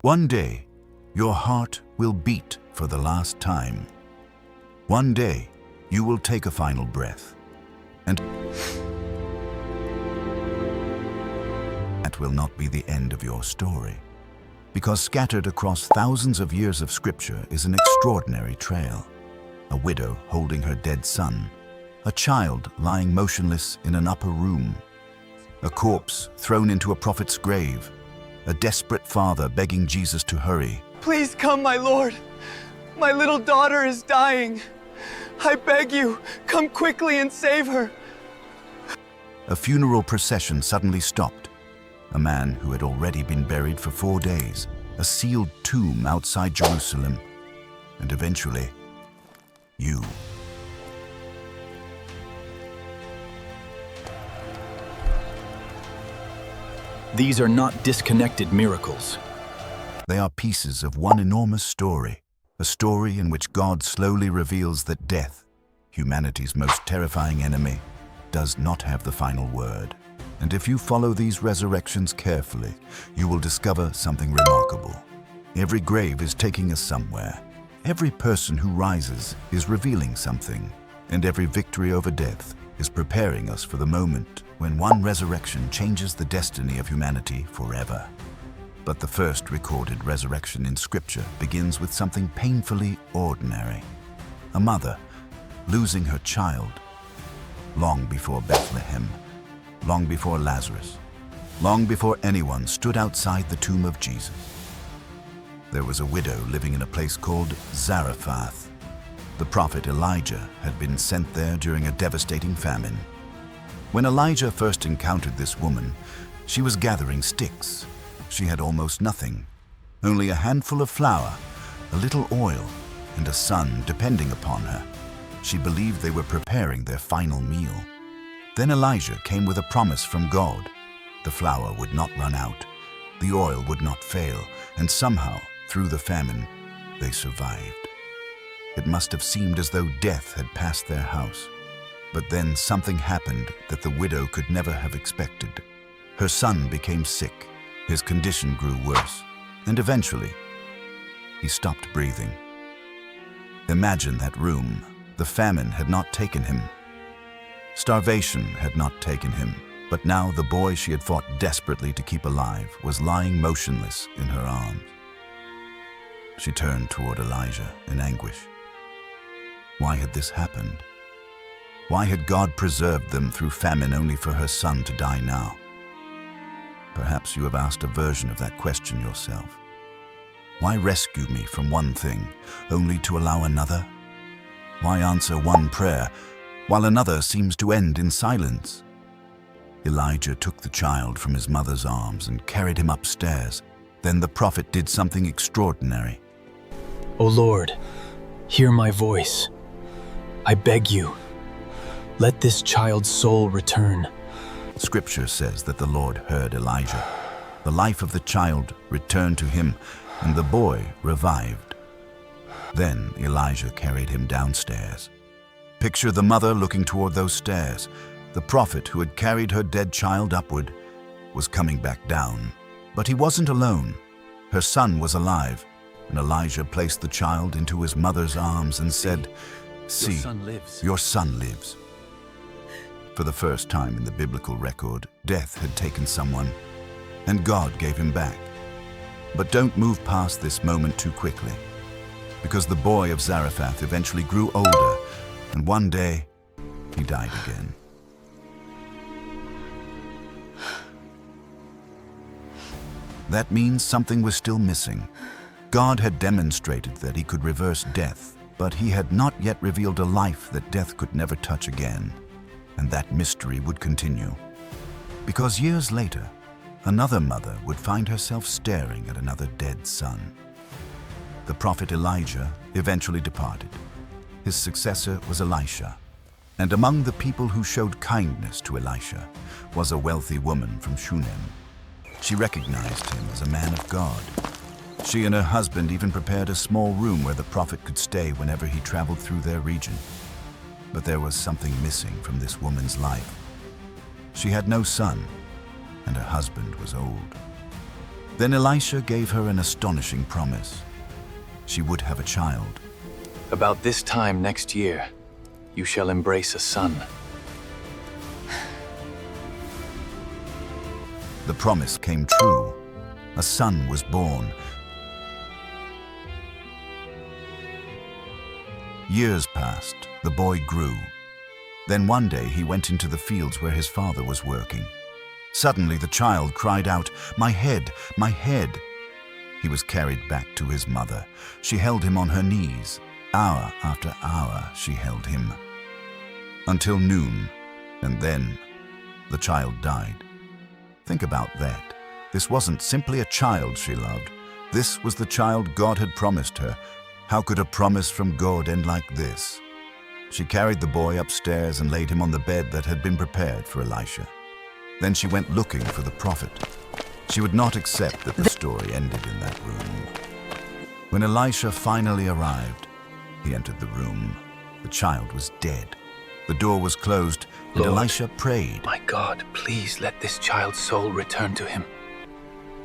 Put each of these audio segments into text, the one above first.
One day, your heart will beat for the last time. One day, you will take a final breath. And that will not be the end of your story. Because scattered across thousands of years of scripture is an extraordinary trail. A widow holding her dead son. A child lying motionless in an upper room. A corpse thrown into a prophet's grave. A desperate father begging Jesus to hurry. Please come, my Lord. My little daughter is dying. I beg you, come quickly and save her. A funeral procession suddenly stopped. A man who had already been buried for 4 days. A sealed tomb outside Jerusalem. And eventually, you. These are not disconnected miracles. They are pieces of one enormous story. A story in which God slowly reveals that death, humanity's most terrifying enemy, does not have the final word. And if you follow these resurrections carefully, you will discover something remarkable. Every grave is taking us somewhere. Every person who rises is revealing something. And every victory over death is preparing us for the moment when one resurrection changes the destiny of humanity forever. But the first recorded resurrection in Scripture begins with something painfully ordinary. A mother losing her child. Long before Bethlehem, long before Lazarus, long before anyone stood outside the tomb of Jesus, there was a widow living in a place called Zarephath. The prophet Elijah had been sent there during a devastating famine. When Elijah first encountered this woman, she was gathering sticks. She had almost nothing, only a handful of flour, a little oil, and a son depending upon her. She believed they were preparing their final meal. Then Elijah came with a promise from God. The flour would not run out, the oil would not fail, and somehow, through the famine, they survived. It must have seemed as though death had passed their house. But then something happened that the widow could never have expected. Her son became sick. His condition grew worse, and eventually, he stopped breathing. Imagine that room. The famine had not taken him. Starvation had not taken him, but now the boy she had fought desperately to keep alive was lying motionless in her arms. She turned toward Elijah in anguish. Why had this happened? Why had God preserved them through famine only for her son to die now? Perhaps you have asked a version of that question yourself. Why rescue me from one thing, only to allow another? Why answer one prayer, while another seems to end in silence? Elijah took the child from his mother's arms and carried him upstairs. Then the prophet did something extraordinary. O Lord, hear my voice. I beg you, let this child's soul return. Scripture says that the Lord heard Elijah. The life of the child returned to him, and the boy revived. Then Elijah carried him downstairs. Picture the mother looking toward those stairs. The prophet who had carried her dead child upward was coming back down. But he wasn't alone. Her son was alive, and Elijah placed the child into his mother's arms and said, "See, your son lives." For the first time in the biblical record, death had taken someone, and God gave him back. But don't move past this moment too quickly, because the boy of Zarephath eventually grew older, and one day, he died again. That means something was still missing. God had demonstrated that he could reverse death, but he had not yet revealed a life that death could never touch again. And that mystery would continue. Because years later, another mother would find herself staring at another dead son. The prophet Elijah eventually departed. His successor was Elisha. And among the people who showed kindness to Elisha was a wealthy woman from Shunem. She recognized him as a man of God. She and her husband even prepared a small room where the prophet could stay whenever he traveled through their region. But there was something missing from this woman's life. She had no son, and her husband was old. Then Elisha gave her an astonishing promise. She would have a child. About this time next year, you shall embrace a son. The promise came true. A son was born. Years passed. The boy grew. Then one day he went into the fields where his father was working. Suddenly the child cried out, "My head, my head!" He was carried back to his mother. She held him on her knees. Hour after hour she held him. Until noon, and then the child died. Think about that. This wasn't simply a child she loved. This was the child God had promised her. How could a promise from God end like this? She carried the boy upstairs and laid him on the bed that had been prepared for Elisha. Then she went looking for the prophet. She would not accept that the story ended in that room. When Elisha finally arrived, he entered the room. The child was dead. The door was closed, and Lord, Elisha prayed. My God, please let this child's soul return to him.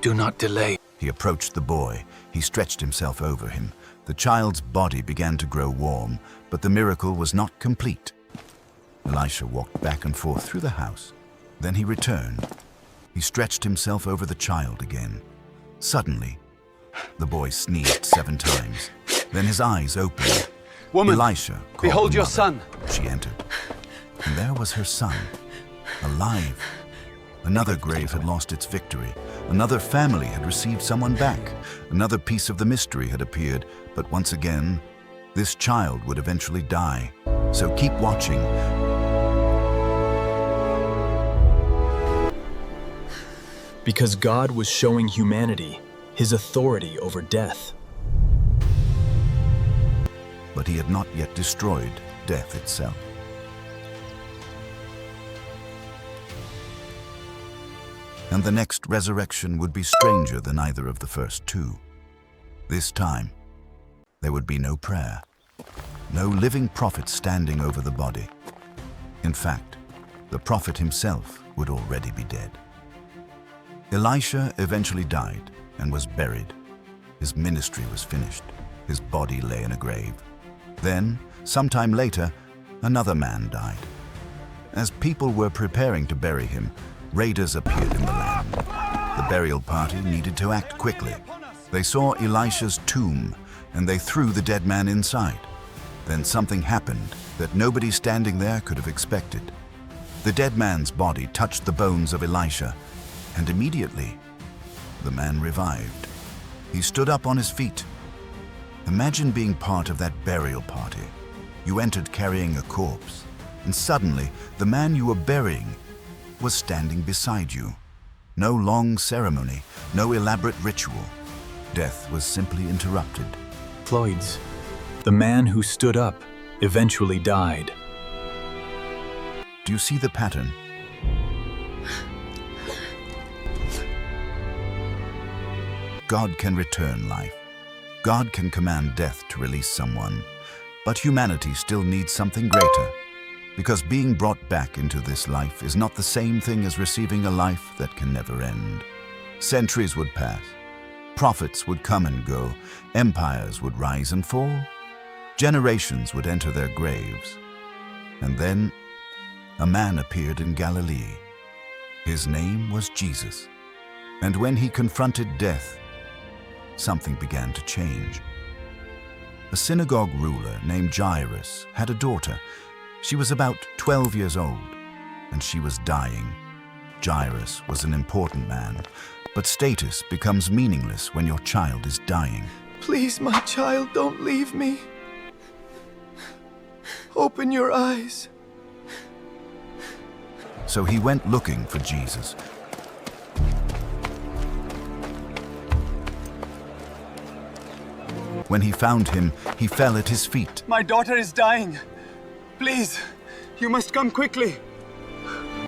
Do not delay. He approached the boy. He stretched himself over him. The child's body began to grow warm, but the miracle was not complete. Elisha walked back and forth through the house. Then he returned. He stretched himself over the child again. Suddenly, the boy sneezed 7 times. Then his eyes opened. Woman, Elisha called behold the your mother. son. She entered. And there was her son, alive. Another grave had lost its victory. Another family had received someone back. Another piece of the mystery had appeared. But once again, this child would eventually die. So keep watching. Because God was showing humanity his authority over death. But he had not yet destroyed death itself. And the next resurrection would be stranger than either of the first two. This time, there would be no prayer, no living prophet standing over the body. In fact, the prophet himself would already be dead. Elisha eventually died and was buried. His ministry was finished. His body lay in a grave. Then, sometime later, another man died. As people were preparing to bury him, raiders appeared in the land. The burial party needed to act quickly. They saw Elisha's tomb, and they threw the dead man inside. Then something happened that nobody standing there could have expected. The dead man's body touched the bones of Elisha, and immediately, the man revived. He stood up on his feet. Imagine being part of that burial party. You entered carrying a corpse, and suddenly, the man you were burying was standing beside you. No long ceremony, no elaborate ritual. Death was simply interrupted. Floyd's. The man who stood up eventually died. Do you see the pattern? God can return life. God can command death to release someone. But humanity still needs something greater. Because being brought back into this life is not the same thing as receiving a life that can never end. Centuries would pass. Prophets would come and go. Empires would rise and fall. Generations would enter their graves. And then, a man appeared in Galilee. His name was Jesus. And when he confronted death, something began to change. A synagogue ruler named Jairus had a daughter. She was about 12 years old, and she was dying. Jairus was an important man, but status becomes meaningless when your child is dying. Please, my child, don't leave me. Open your eyes. So he went looking for Jesus. When he found him, he fell at his feet. My daughter is dying. Please, you must come quickly.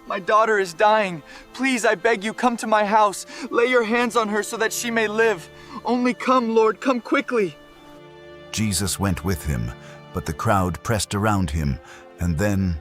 My daughter is dying. Please, I beg you, come to my house. Lay your hands on her so that she may live. Only come, Lord, come quickly. Jesus went with him, but the crowd pressed around him, and then